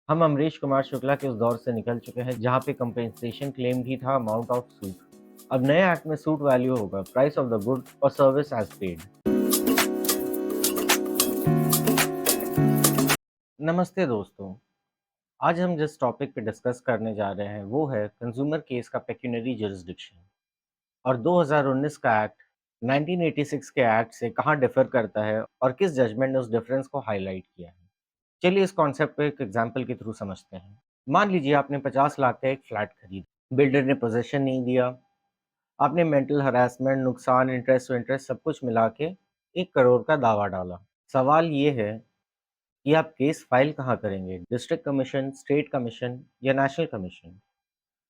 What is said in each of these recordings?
हम अमरीश कुमार शुक्ला के उस दौर से निकल चुके हैं जहां पे कंपेंसेशन क्लेम ही था अमाउंट ऑफ सूट। अब नए एक्ट में सूट वैल्यू होगा प्राइस ऑफ द गुड और सर्विस एज पेड। नमस्ते दोस्तों, आज हम जिस टॉपिक पे डिस्कस करने जा रहे हैं वो है कंज्यूमर केस का पेक्यूनरी जुरिस्डिक्शन और 2019 का एक्ट 1986 के एक्ट से कहाँ डिफर करता है और किस जजमेंट ने उस डिफरेंस को हाईलाइट किया है। चलिए इस कॉन्सेप्ट को एक एग्जाम्पल के थ्रू समझते हैं। मान लीजिए आपने 50 लाख का एक फ्लैट खरीदा, बिल्डर ने पोजेशन नहीं दिया, आपने मेंटल हरासमेंट, नुकसान, इंटरेस्ट विंटरेस्ट सब कुछ मिला के 1 करोड़ का दावा डाला। सवाल ये है कि आप केस फाइल कहाँ करेंगे? डिस्ट्रिक्ट कमीशन, स्टेट कमीशन या नेशनल कमीशन?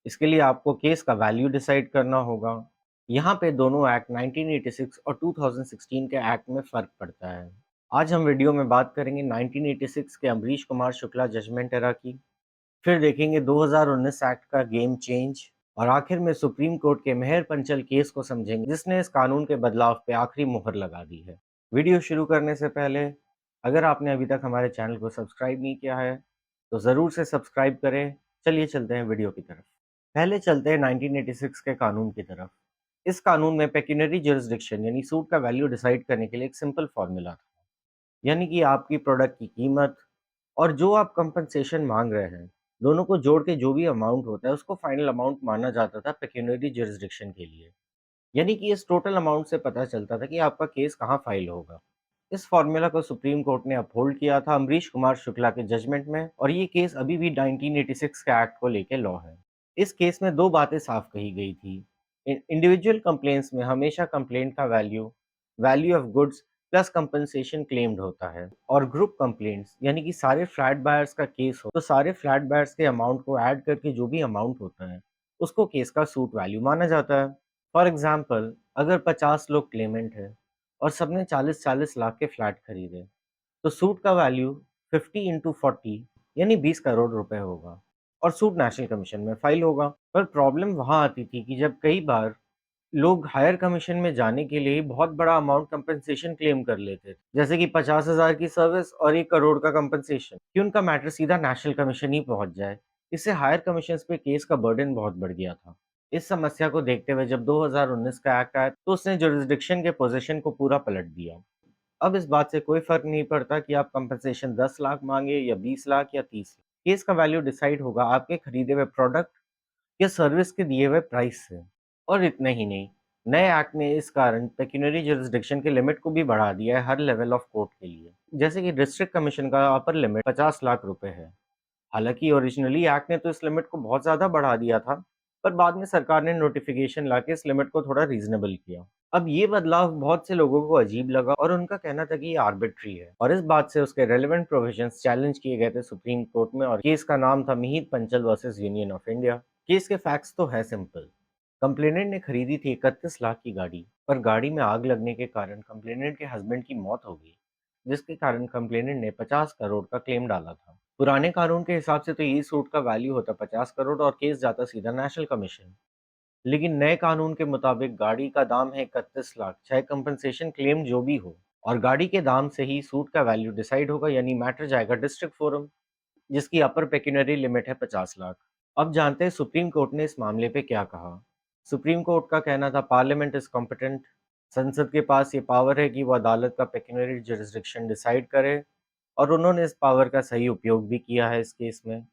इसके लिए आपको केस का वैल्यू डिसाइड करना होगा। यहाँ पे दोनों एक्ट 1986 और 2016 के एक्ट में फ़र्क पड़ता है। आज हम वीडियो में बात करेंगे 1986 के अमरीश कुमार शुक्ला जजमेंट एरा की, फिर देखेंगे 2019 एक्ट का गेम चेंज और आखिर में सुप्रीम कोर्ट के मेहर पंचल केस को समझेंगे जिसने इस कानून के बदलाव पे आखिरी मुहर लगा दी है। वीडियो शुरू करने से पहले अगर आपने अभी तक हमारे चैनल को सब्सक्राइब नहीं किया है तो ज़रूर से सब्सक्राइब करें। चलिए चलते हैं वीडियो की तरफ। पहले चलते हैं 1986 के कानून की तरफ। इस कानून में पेक्यूनरी जुरिस्डिक्शन यानी सूट का वैल्यू डिसाइड करने के लिए एक सिंपल फॉर्मूला था, यानी कि आपकी प्रोडक्ट की कीमत और जो आप कंपनसेशन मांग रहे हैं, दोनों को जोड़ के जो भी अमाउंट होता है उसको फाइनल अमाउंट माना जाता था पेक्यूनरी जुरिस्डिक्शन के लिए। यानी कि इस टोटल अमाउंट से पता चलता था कि आपका केस कहाँ फाइल होगा। इस फॉर्मूला को सुप्रीम कोर्ट ने अपहोल्ड किया था अमरीश कुमार शुक्ला के जजमेंट में और ये केस अभी भी 1986 के एक्ट को लेके लॉ है। इस केस में दो बातें साफ कही गई थी। इंडिविजुअल कंप्लेंट्स में हमेशा कंप्लेंट का value value of goods plus compensation claimed होता है, और ग्रुप कंप्लेंट्स यानी कि सारे फ्लैट बायर्स का केस हो तो सारे फ्लैट बायर्स के अमाउंट को ऐड करके जो भी अमाउंट होता है उसको केस का सूट वैल्यू माना जाता है। फॉर एग्जाम्पल, अगर 50 लोग क्लेमेंट है और सबने 40-40 लाख के फ्लैट खरीदे तो सूट का वैल्यू 50 इंटू 40 यानी 20 करोड़ रुपए होगा और सूट नेशनल कमीशन में फाइल होगा। पर प्रॉब्लम वहां आती थी कि जब कई बार लोग हायर कमीशन में जाने के लिए बहुत बड़ा अमाउंट कंपनसेशन क्लेम कर लेते थे, जैसे कि 50,000 की सर्विस और 1 करोड़ का कंपनसेशन, कि उनका मैटर सीधा नेशनल कमीशन ही पहुंच जाए। इससे हायर कमीशन पे केस का बर्डन बहुत बढ़ गया था। इस समस्या को देखते हुए जब 2019 का एक्ट आया तो उसने जुरिस्डिक्शन के पोजीशन को पूरा पलट दिया। अब इस बात से कोई फर्क नहीं पड़ता कि आप कंपनसेशन 10 लाख मांगे या 20 लाख या 30 लाख। केस का वैल्यू डिसाइड होगा आपके खरीदे हुए प्रोडक्ट या सर्विस के दिए हुए प्राइस से। और इतना ही नहीं, नए एक्ट ने इस कारण पेक्यूनरी जुरिस्डिक्शन के लिमिट को भी बढ़ा दिया है हर लेवल ऑफ कोर्ट के लिए। जैसे कि डिस्ट्रिक्ट कमीशन का अपर लिमिट 50 लाख रुपए है। हालांकि ओरिजिनली एक्ट ने तो इस लिमिट को बहुत ज्यादा बढ़ा दिया था, पर बाद में सरकार ने नोटिफिकेशन लाके इस लिमिट को थोड़ा रीजनेबल किया। अब ये बदलाव बहुत से लोगों को अजीब लगा और उनका कहना था कि ये आर्बिट्री है, और इस बात से उसके रेलेवेंट प्रोविजंस चैलेंज किए गए थे सुप्रीम कोर्ट में, और केस का नाम था Mihir Panchal versus union of India. Case के फैक्ट्स तो है सिंपल। कंप्लेनेंट ने खरीदी थी 31 लाख की गाड़ी, पर गाड़ी में आग लगने के कारण कंप्लेनेंट के हस्बैंड की मौत हो गई, जिसके कारण कंप्लेनेंट ने 50 करोड़ का क्लेम डाला था। पुराने कानून के हिसाब से तो ये सूट का वैल्यू होता 50 करोड़ और केस जाता सीधा नेशनल कमीशन। लेकिन नए कानून के मुताबिक गाड़ी का दाम है 31 लाख, चाहे कंपनसेशन क्लेम जो भी हो, और गाड़ी के दाम से ही सूट का वैल्यू डिसाइड होगा, यानी मैटर जाएगा डिस्ट्रिक्ट फोरम, जिसकी अपर पेक्यूनरी लिमिट है 50 लाख। अब जानते हैं सुप्रीम कोर्ट ने इस मामले पे क्या कहा। सुप्रीम कोर्ट का कहना था पार्लियामेंट इज कॉम्पिटेंट, संसद के पास ये पावर है कि वो अदालत का पेक्यूनरी जुरिस्डिक्शन डिसाइड करे, और उन्होंने इस पावर का सही उपयोग भी किया है इस केस में।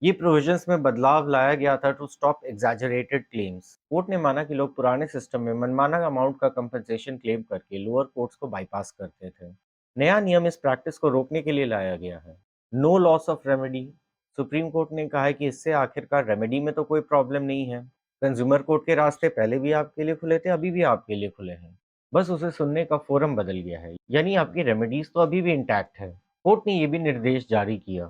ये प्रोविजंस में बदलाव लाया गया था to stop exaggerated claims. Court ने माना कि लोग पुराने सिस्टम में मनमाना अमाउंट का कंपनसेशन क्लेम करके लोअर कोर्ट्स को बाईपास करते थे। नया नियम इस प्रैक्टिस को रोकने के लिए लाया गया है। No loss of remedy. Supreme court ने कहा है कि इससे आखिरकार रेमेडी में तो कोई प्रॉब्लम नहीं है। कंज्यूमर कोर्ट के रास्ते पहले भी आपके लिए खुले थे, अभी भी आपके लिए खुले हैं, बस उसे सुनने का फोरम बदल गया है, यानी आपकी रेमेडीज तो अभी भी इंटैक्ट है। कोर्ट ने यह भी निर्देश जारी किया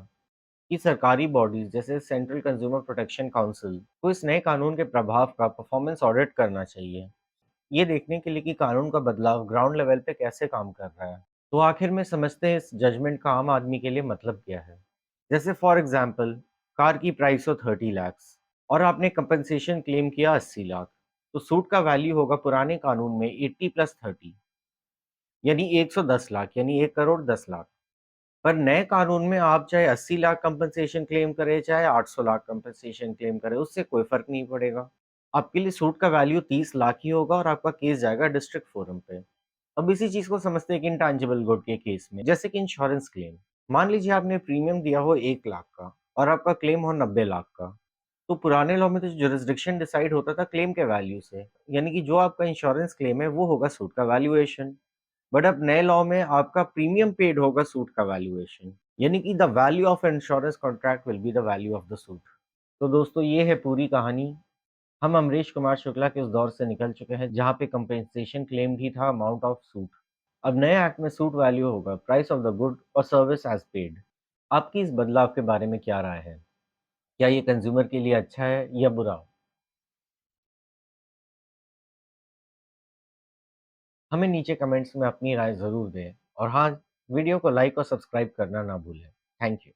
कि सरकारी बॉडीज जैसे सेंट्रल कंज्यूमर प्रोटेक्शन काउंसिल को इस नए कानून के प्रभाव का परफॉर्मेंस ऑडिट करना चाहिए, ये देखने के लिए कि कानून का बदलाव ग्राउंड लेवल पे कैसे काम कर रहा है। तो आखिर में समझते हैं इस जजमेंट का आम आदमी के लिए मतलब क्या है। जैसे फॉर एग्जांपल, कार की प्राइस हो 30 लाख और आपने कंपनसेशन क्लेम किया 80 लाख, तो सूट का वैल्यू होगा पुराने कानून में 80 प्लस 30 यानी 110 लाख, यानी 1 करोड़ 10 लाख। पर नए कानून में आप चाहे 80 लाख कंपनसेशन क्लेम करें, चाहे 800 लाख कंपनसेशन क्लेम करें, उससे कोई फ़र्क नहीं पड़ेगा। आपके लिए सूट का वैल्यू 30 लाख ही होगा और आपका केस जाएगा डिस्ट्रिक्ट फोरम पे। अब इसी चीज़ को समझते हैं कि इंटैंजिबल गुड के केस में, जैसे कि इंश्योरेंस क्लेम। मान लीजिए आपने प्रीमियम दिया हो 1 लाख का और आपका क्लेम हो 90 लाख का। तो पुराने लॉ में तो जुरिसडिक्शन डिसाइड होता था क्लेम के वैल्यू से, यानी कि जो आपका इंश्योरेंस क्लेम है वो होगा सूट का वैल्यूएशन। बट अब नए लॉ में आपका प्रीमियम पेड होगा सूट का वैल्यूएशन, यानी कि the value of insurance contract will be the value of the suit. तो दोस्तों ये है पूरी कहानी। हम अमरीश कुमार शुक्ला के उस दौर से निकल चुके हैं जहाँ पे कंपेंसेशन क्लेम ही था अमाउंट ऑफ सूट। अब नए एक्ट में सूट वैल्यू होगा प्राइस ऑफ द गुड और सर्विस एज पेड। आपकी इस बदलाव के बारे में क्या राय है? क्या ये कंज्यूमर के लिए अच्छा है या बुरा? हमें नीचे कमेंट्स में अपनी राय ज़रूर दें और हाँ, वीडियो को लाइक और सब्सक्राइब करना ना भूलें। Thank you.